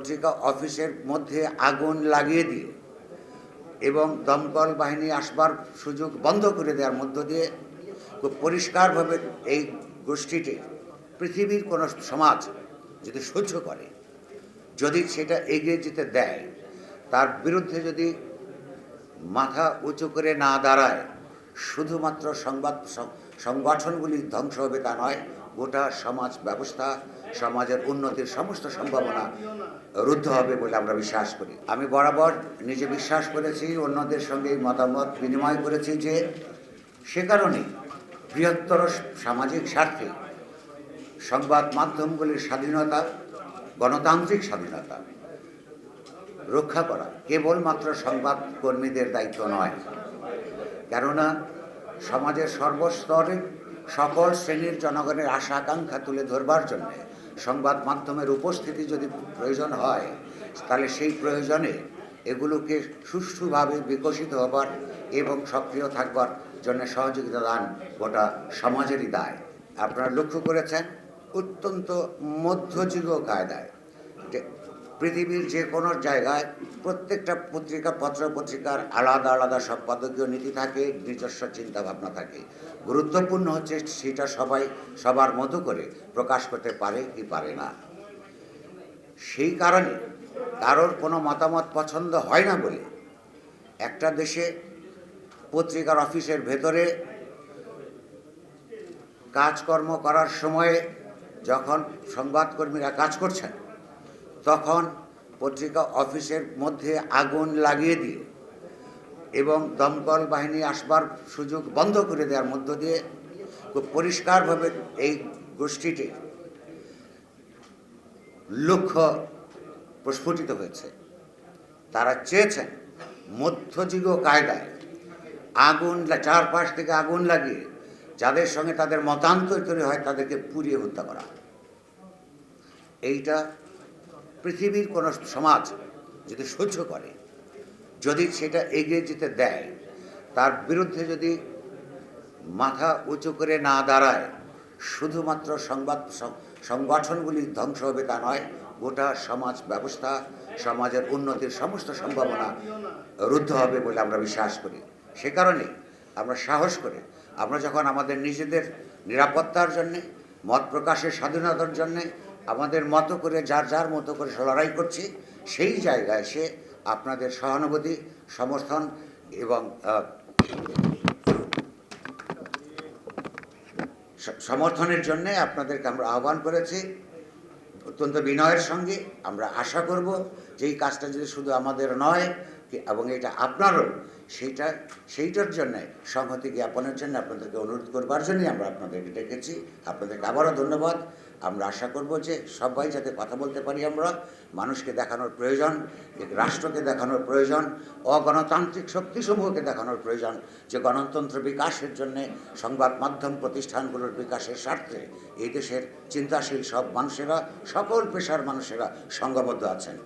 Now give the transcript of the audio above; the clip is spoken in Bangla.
পত্রিকা অফিসের মধ্যে আগুন লাগিয়ে দিয়ে এবং দমকল বাহিনী আসবার সুযোগ বন্ধ করে দেওয়ার মধ্য দিয়ে খুব পরিষ্কারভাবে এই গোষ্ঠীটি পৃথিবীর কোনো সমাজ যদি সহ্য করে, যদি সেটা এগিয়ে যেতে দেয়, তার বিরুদ্ধে যদি মাথা উঁচু করে না দাঁড়ায়, শুধুমাত্র সংগঠনগুলি ধ্বংস হবে তা নয়, গোটা সমাজ ব্যবস্থা, সমাজের উন্নতির সমস্ত সম্ভাবনা রুদ্ধ হবে বলে আমরা বিশ্বাস করি। আমি বরাবর নিজে বিশ্বাস করেছি, অন্যদের সঙ্গে মতামত বিনিময় করেছি যে সে কারণে বৃহত্তর সামাজিক স্বার্থে সংবাদ মাধ্যমগুলির স্বাধীনতা, গণতান্ত্রিক স্বাধীনতা রক্ষা করা কেবলমাত্র সংবাদ কর্মীদের দায়িত্ব নয়। কেননা সমাজের সর্বস্তরে সকল শ্রেণীর জনগণের আশা আকাঙ্ক্ষা তুলে ধরবার জন্য সংবাদ মাধ্যমের উপস্থিতি যদি প্রয়োজন হয়, তাহলে সেই প্রয়োজনে এগুলোকে সুষ্ঠুভাবে বিকশিত হবার এবং সক্রিয় থাকবার জন্য সহযোগিতা দান গোটা সমাজেরই দায়। আপনারা লক্ষ্য করেছেন অত্যন্ত মধ্যযুগীয় কায়দায় পৃথিবীর যে কোনো জায়গায় প্রত্যেকটা পত্রিকার আলাদা আলাদা সম্পাদকীয় নীতি থাকে, নিজস্ব চিন্তাভাবনা থাকে। গুরুত্বপূর্ণ হচ্ছে সেটা সবাই সবার মতো করে প্রকাশ করতে পারে কি পারে না। সেই কারণে কারোর কোনো মতামত পছন্দ হয় না বলে একটা দেশে পত্রিকার অফিসের ভেতরে কাজকর্ম করার সময়ে যখন সংবাদকর্মীরা কাজ করছেন, তখন পত্রিকা অফিসের মধ্যে আগুন লাগিয়ে দিয়ে এবং দমকল বাহিনী আসবার সুযোগ বন্ধ করে দেওয়ার মধ্য দিয়ে খুব পরিষ্কারভাবে এই গোষ্ঠীটির লক্ষ্য প্রস্ফুটিত হয়েছে। তারা চেয়েছেন মধ্যযুগীয় কায়দায় আগুন, চারপাশ থেকে আগুন লাগিয়ে যাদের সঙ্গে তাদের মতান্তর তৈরি হয় তাদেরকে পুড়িয়ে হত্যা করা। এইটা পৃথিবীর কোনো সমাজ যদি সহ্য করে, যদি সেটা এগিয়ে যেতে দেয়, তার বিরুদ্ধে যদি মাথা উঁচু করে না দাঁড়ায়, শুধুমাত্র সংগঠনগুলি ধ্বংস হবে তা নয়, গোটা সমাজ ব্যবস্থা, সমাজের উন্নতির সমস্ত সম্ভাবনা রুদ্ধ হবে বলে আমরা বিশ্বাস করি। সে কারণে আমরা সাহস করে আমরা যখন আমাদের নিজেদের নিরাপত্তার জন্যে, মত প্রকাশের স্বাধীনতার জন্যে আমাদের মতো করে যার মতো করে লড়াই করছি, সেই জায়গায় এসে আপনাদের সহানুভূতি, সমর্থন এবং সমর্থনের জন্যে আপনাদেরকে আমরা আহ্বান করেছি অত্যন্ত বিনয়ের সঙ্গে। আমরা আশা করব যে এই কাজটা যদি শুধু আমাদের নয় এবং এটা আপনারও, সেইটার জন্যে সংহতি জ্ঞাপনের জন্য আপনাদেরকে অনুরোধ করবার জন্যই আমরা আপনাদেরকে ডেকেছি। আপনাদেরকে আবারও ধন্যবাদ। আমরা আশা করব যে সবাই যাতে কথা বলতে পারি, আমরা মানুষকে দেখানোর প্রয়োজন, রাষ্ট্রকে দেখানোর প্রয়োজন, অগণতান্ত্রিক শক্তিসমূহকে দেখানোর প্রয়োজন যে গণতন্ত্র বিকাশের জন্যে সংবাদ মাধ্যম প্রতিষ্ঠানগুলোর বিকাশের স্বার্থে এই দেশের চিন্তাশীল সব মানুষেরা, সকল পেশার মানুষেরা সংঘবদ্ধ আছেন।